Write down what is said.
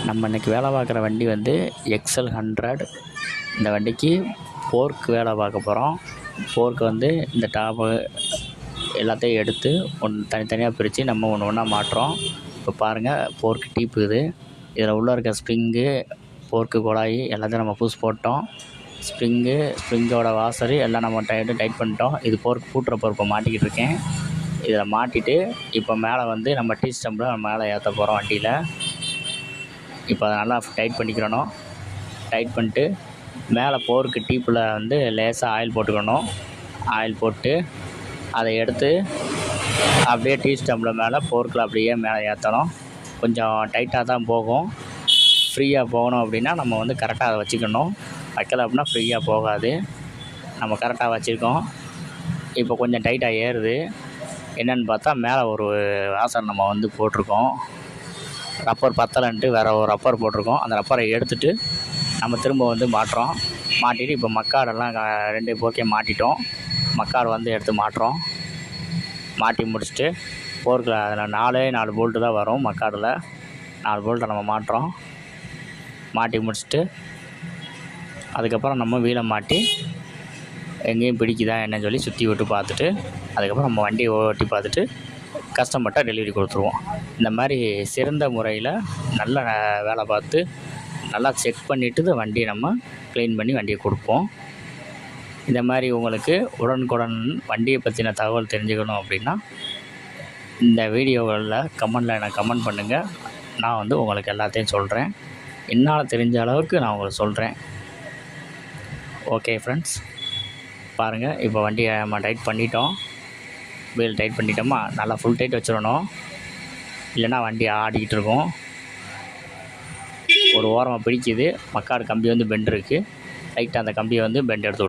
நம்ம இன்றைக்கி வேலை பார்க்குற வண்டி வந்து XL100. இந்த வண்டிக்கு போர்க்கு வேலை பார்க்க போகிறோம். போர்க்கு வந்து இந்த டாப்பு எல்லாத்தையும் எடுத்து தனித்தனியாக பிரித்து நம்ம ஒன்று ஒன்றா மாட்டுறோம். இப்போ பாருங்கள், போர்க்கு டீப்பு இது. இதில் உள்ளே இருக்க ஸ்ப்ரிங்கு, போர்க்கு குழாய் எல்லாத்தையும் நம்ம புதுசு போட்டோம். ஸ்ப்ரிங்கோட வாசரு எல்லாம் நம்ம டைட் பண்ணிட்டோம். இது போர்க்கு பூட்டுற பொறுப்பை மாட்டிக்கிட்டு இருக்கேன். இதில் மாட்டிட்டு இப்போ மேலே வந்து நம்ம டீ ஸ்டம்பில் நம்ம மேலே ஏற்ற போகிறோம் வண்டியில். இப்போ அதை நல்லா டைட் பண்ணிக்கிறணும். டைட் பண்ணிட்டு மேலே போர்க்கு டீப்பில் வந்து லேசாக ஆயில் போட்டுக்கணும். ஆயில் போட்டு அதை எடுத்து அப்படியே டீ ஸ்டம்பில் மேலே போர்க்கில் அப்படியே மேலே ஏற்றணும். கொஞ்சம் டைட்டாக தான் போகும். ஃப்ரீயாக போகணும் அப்படின்னா நம்ம வந்து கரெக்டாக அதை வச்சுக்கணும். வைக்கலை அப்படின்னா ஃப்ரீயாக போகாது. நம்ம கரெக்டாக வச்சுருக்கோம். இப்போ கொஞ்சம் டைட்டாக ஏறுது. என்னென்னு பார்த்தா மேலே ஒரு வாசர் நம்ம வந்து போட்டிருக்கோம். ரப்பர் பத்தலைன்ட்டு வேறு ஒரு ரப்பர் போட்டிருக்கோம். அந்த ரப்பரை எடுத்துகிட்டு நம்ம திரும்ப வந்து மாட்டுறோம். மாட்டிட்டு இப்போ மக்காடெல்லாம் 2 போர்க்கையும் மாட்டிட்டோம். மக்காடு வந்து எடுத்து மாட்டுறோம். மாட்டி முடிச்சுட்டு போர்க்கில் அதில் 4 போல்ட்டு தான் வரும். மக்காடில் 4 போல்ட்டை நம்ம மாட்டுறோம். மாட்டி முடிச்சுட்டு அதுக்கப்புறம் நம்ம வீலை மாட்டி எங்கேயும் பிடிக்குதா என்னன்னு சொல்லி சுற்றி விட்டு பார்த்துட்டு அதுக்கப்புறம் நம்ம வண்டியை ஓட்டி பார்த்துட்டு கஸ்டமர்கிட்ட டெலிவரி கொடுத்துருவோம். இந்த மாதிரி சிறந்த முறையில் நல்ல வேலை பார்த்து நல்லா செக் பண்ணிவிட்டு வண்டியை நம்ம க்ளீன் பண்ணி வண்டியை கொடுப்போம். இந்த மாதிரி உங்களுக்கு உடனுக்குடன் வண்டியை பற்றின தகவல் தெரிஞ்சுக்கணும் அப்படின்னா இந்த வீடியோகளில் கமெண்டில் எனக்கு கமெண்ட் பண்ணுங்கள். நான் வந்து உங்களுக்கு எல்லாத்தையும் சொல்கிறேன். என்னால் தெரிஞ்ச அளவுக்கு நான் உங்களுக்கு சொல்கிறேன். ஓகே ஃப்ரெண்ட்ஸ், பாருங்கள், இப்போ வண்டியை நம்ம டைட் பண்ணிட்டோம். வீல் டைட் பண்ணிட்டோமா, நல்லா ஃபுல் டைட் வச்சிடணும். இல்லைன்னா வண்டி ஆடிக்கிட்டு இருக்கும். ஒரு ஓரமாக பிடிக்குது. மக்காடு கம்பி வந்து பெண்ட் இருக்குது. லைட்டாக அந்த கம்பியை வந்து பெண்ட் எடுத்து